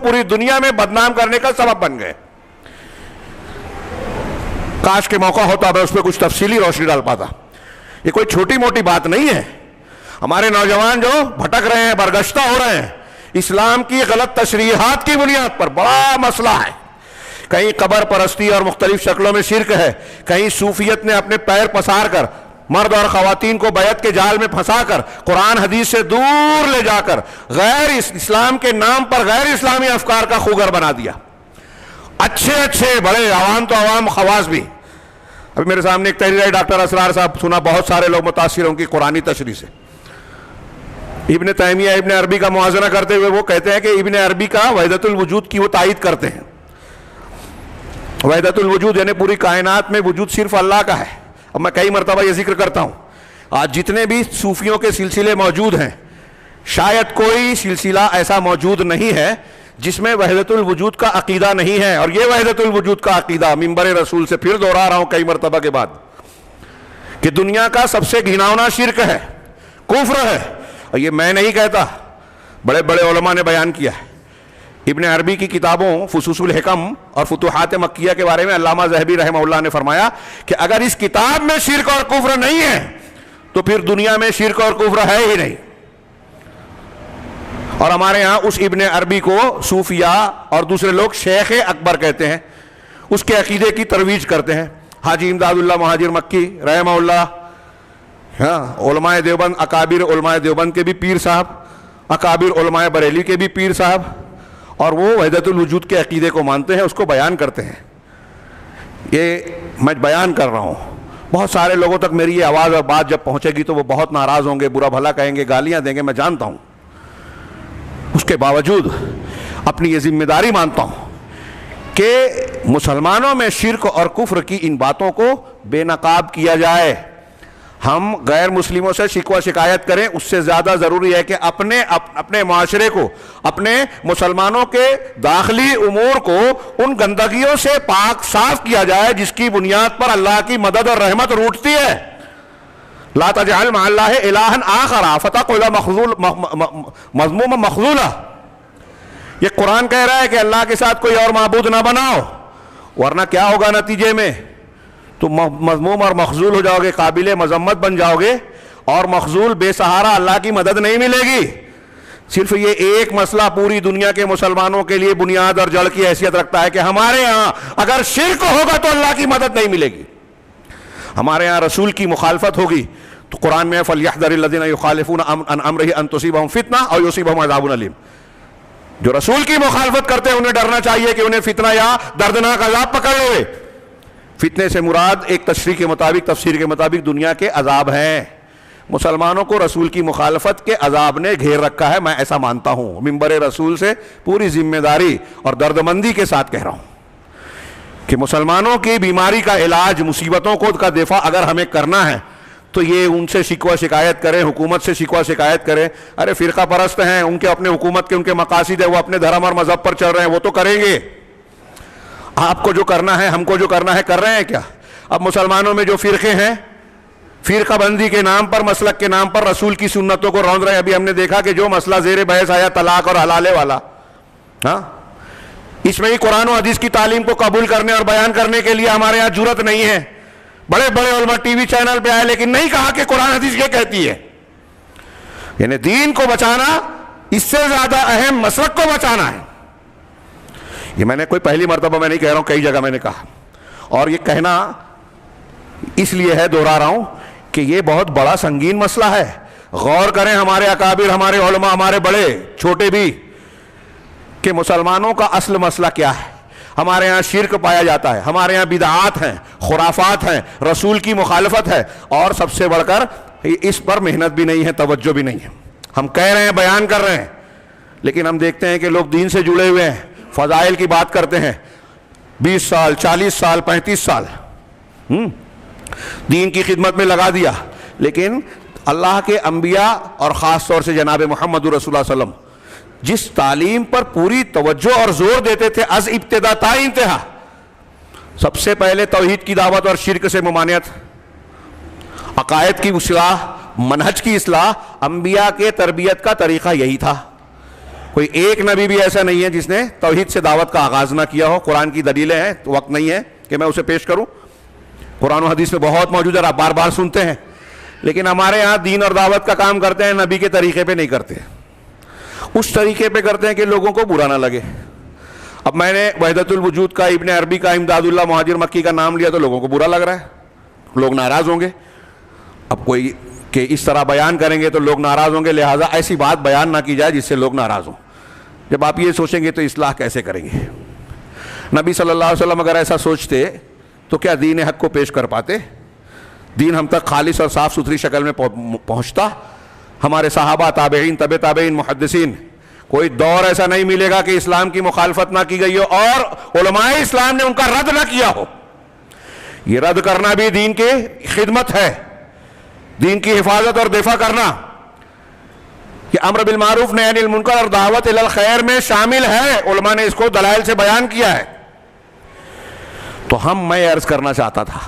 پوری دنیا میں بدنام کرنے کا سبب بن گئے. کاش کے موقع ہوتا میں اس پہ کچھ تفصیلی روشنی ڈال پاتا. یہ کوئی چھوٹی موٹی بات نہیں ہے. ہمارے نوجوان جو بھٹک رہے ہیں، برگشتہ ہو رہے ہیں اسلام کی غلط تشریحات کی بنیاد پر، بڑا مسئلہ ہے. کہیں قبر پرستی اور مختلف شکلوں میں شرک ہے، کہیں صوفیت نے اپنے پیر پسار کر مرد اور خواتین کو بیعت کے جال میں پھنسا کر قرآن حدیث سے دور لے جا کر غیر اسلام کے نام پر غیر اسلامی افکار کا خوگر بنا دیا. اچھے بڑے عوام تو عوام، خواص بھی. ابھی میرے سامنے ایک تحریر ہے ڈاکٹر اسرار صاحب، سنا بہت سارے لوگ متاثر ہوں کی قرآنی تشریح سے. ابن تیمیہ ابن عربی کا موازنہ کرتے ہوئے وہ کہتے ہیں کہ ابن عربی کا وحدت الوجود کی وہ تائید کرتے ہیں. وحدت الوجود یعنی پوری کائنات میں وجود صرف اللہ کا ہے. اب میں کئی مرتبہ یہ ذکر کرتا ہوں، آج جتنے بھی صوفیوں کے سلسلے موجود ہیں شاید کوئی سلسلہ ایسا موجود نہیں ہے جس میں وحدت الوجود کا عقیدہ نہیں ہے. اور یہ وحدت الوجود کا عقیدہ منبر رسول سے پھر دوہرا رہا ہوں کئی مرتبہ کے بعد کہ دنیا کا سب سے گھناؤنا شرک ہے، کفر ہے. اور یہ میں نہیں کہتا، بڑے بڑے علماء نے بیان کیا ہے. ابن عربی کی کتابوں فصوص الحکم اور فتوحات مکیہ کے بارے میں علامہ ذہبی رحمہ اللہ نے فرمایا کہ اگر اس کتاب میں شرک اور کفر نہیں ہے تو پھر دنیا میں شرک اور کفر ہے ہی نہیں. اور ہمارے ہاں اس ابن عربی کو صوفیاء اور دوسرے لوگ شیخ اکبر کہتے ہیں، اس کے عقیدے کی ترویج کرتے ہیں. حاجی امداد اللہ مہاجر مکی رحمہ اللہ، علماء دیوبند، اکابر علماء دیوبند کے بھی پیر صاحب، اکابر علماء بریلی کے بھی پیر صاحب، اور وہ وحدت الوجود کے عقیدے کو مانتے ہیں، اس کو بیان کرتے ہیں. یہ میں بیان کر رہا ہوں، بہت سارے لوگوں تک میری یہ آواز اور بات جب پہنچے گی تو وہ بہت ناراض ہوں گے، برا بھلا کہیں گے، گالیاں دیں گے، میں جانتا ہوں. اس کے باوجود اپنی یہ ذمہ داری مانتا ہوں کہ مسلمانوں میں شرک اور کفر کی ان باتوں کو بے نقاب کیا جائے. ہم غیر مسلموں سے شکوہ شکایت کریں، اس سے زیادہ ضروری ہے کہ اپنے معاشرے کو، اپنے مسلمانوں کے داخلی امور کو ان گندگیوں سے پاک صاف کیا جائے جس کی بنیاد پر اللہ کی مدد اور رحمت روٹتی ہے. لا تجعل مع اللہ الہا آخر فتقعد مذموما مخذولا. یہ قرآن کہہ رہا ہے کہ اللہ کے ساتھ کوئی اور معبود نہ بناؤ، ورنہ کیا ہوگا نتیجے میں؟ تم مذموم اور مخذول ہو جاؤ گے، قابل مذمت بن جاؤ گے، اور مخذول بے سہارا اللہ کی مدد نہیں ملے گی. صرف یہ ایک مسئلہ پوری دنیا کے مسلمانوں کے لیے بنیاد اور جڑ کی حیثیت رکھتا ہے کہ ہمارے ہاں اگر شرک ہوگا تو اللہ کی مدد نہیں ملے گی. ہمارے ہاں رسول کی مخالفت ہوگی تو قرآن میں فَلْيَحْذَرِ الَّذِينَ يُخَالِفُونَ عَنْ أَمْرِهِ أَن تُصِيبَهُمْ فِتْنَةٌ أَوْ يُصِيبَهُمْ عَذَابٌ أَلِيمٌ. جو رسول کی مخالفت کرتے ہیں انہیں ڈرنا چاہیے کہ انہیں فتنہ یا دردناک عذاب پکڑ لے. فتنے سے مراد ایک تشریح کے مطابق، تفسیر کے مطابق دنیا کے عذاب ہیں. مسلمانوں کو رسول کی مخالفت کے عذاب نے گھیر رکھا ہے، میں ایسا مانتا ہوں. منبر رسول سے پوری ذمہ داری اور دردمندی کے ساتھ کہہ رہا ہوں کہ مسلمانوں کی بیماری کا علاج، مصیبتوں کو کا دفاع اگر ہمیں کرنا ہے تو یہ ان سے شکوہ شکایت کریں، حکومت سے شکوہ شکایت کریں. ارے فرقہ پرست ہیں، ان کے اپنے حکومت کے ان کے مقاصد ہیں، وہ اپنے دھرم اور مذہب پر چل رہے ہیں، وہ تو کریں گے. آپ کو جو کرنا ہے، ہم کو جو کرنا ہے، کر رہے ہیں کیا؟ اب مسلمانوں میں جو فرقے ہیں، فرقہ بندی کے نام پر، مسلک کے نام پر رسول کی سنتوں کو روند رہے ہیں. ابھی ہم نے دیکھا کہ جو مسئلہ زیر بحث آیا طلاق اور حلالے والا، اس میں ہی قرآن و حدیث کی تعلیم کو قبول کرنے اور بیان کرنے کے لیے ہمارے یہاں جرأت نہیں ہے. بڑے بڑے علماء ٹی وی چینل پہ آئے لیکن نہیں کہا کہ قرآن حدیث یہ کہتی ہے. یعنی دین کو بچانا اس سے زیادہ اہم مسلک کو بچانا ہے. یہ میں نے کوئی پہلی مرتبہ میں نہیں کہہ رہا ہوں، کئی جگہ میں نے کہا، اور یہ کہنا اس لیے ہے، دوہرا رہا ہوں کہ یہ بہت بڑا سنگین مسئلہ ہے. غور کریں ہمارے اکابر، ہمارے علماء، ہمارے بڑے چھوٹے بھی، کہ مسلمانوں کا اصل مسئلہ کیا ہے. ہمارے ہاں شرک پایا جاتا ہے، ہمارے ہاں بدعات ہیں، خرافات ہیں، رسول کی مخالفت ہے، اور سب سے بڑھ کر اس پر محنت بھی نہیں ہے، توجہ بھی نہیں ہے. ہم کہہ رہے ہیں، بیان کر رہے ہیں، لیکن ہم دیکھتے ہیں کہ لوگ دین سے جڑے ہوئے ہیں، فضائل کی بات کرتے ہیں، 20 سال 40 سال 35 سال دین کی خدمت میں لگا دیا، لیکن اللہ کے انبیاء اور خاص طور سے جناب محمد رسول اللہ صلی اللہ علیہ وسلم جس تعلیم پر پوری توجہ اور زور دیتے تھے از ابتدا تا انتہا، سب سے پہلے توحید کی دعوت اور شرک سے ممانعت، عقائد کی اصلاح، منہج کی اصلاح، انبیاء کے تربیت کا طریقہ یہی تھا. کوئی ایک نبی بھی ایسا نہیں ہے جس نے توحید سے دعوت کا آغاز نہ کیا ہو. قرآن کی دلیلیں ہیں, تو وقت نہیں ہے کہ میں اسے پیش کروں. قرآن و حدیث میں بہت موجود ہے, آپ بار بار سنتے ہیں. لیکن ہمارے یہاں دین اور دعوت کا کام کرتے ہیں, نبی کے طریقے پہ نہیں کرتے. اس طریقے پہ کرتے ہیں کہ لوگوں کو برا نہ لگے. اب میں نے وحدت الوجود کا, ابن عربی کا, امداد اللہ مہاجر مکی کا نام لیا تو لوگوں کو برا لگ رہا ہے, لوگ ناراض ہوں گے. اب کوئی کہ اس طرح بیان کریں گے تو لوگ ناراض ہوں گے, لہٰذا ایسی بات بیان نہ کی جائے جس سے لوگ ناراض ہوں. جب آپ یہ سوچیں گے تو اصلاح کیسے کریں گے؟ نبی صلی اللہ علیہ وسلم اگر ایسا سوچتے تو کیا دین حق کو پیش کر پاتے؟ دین ہم تک خالص اور صاف ستھری شکل میں پہنچتا؟ ہمارے صحابہ, تابعین, طب تابعین, محدثین, کوئی دور ایسا نہیں ملے گا کہ اسلام کی مخالفت نہ کی گئی ہو اور علماء اسلام نے ان کا رد نہ کیا ہو. یہ رد کرنا بھی دین کی خدمت ہے, دین کی حفاظت اور دفاع کرنا. کہ امر بالمعروف نہی عن المنکر اور دعوت الی الخیر میں شامل ہے. علماء نے اس کو دلائل سے بیان کیا ہے. تو میں عرض کرنا چاہتا تھا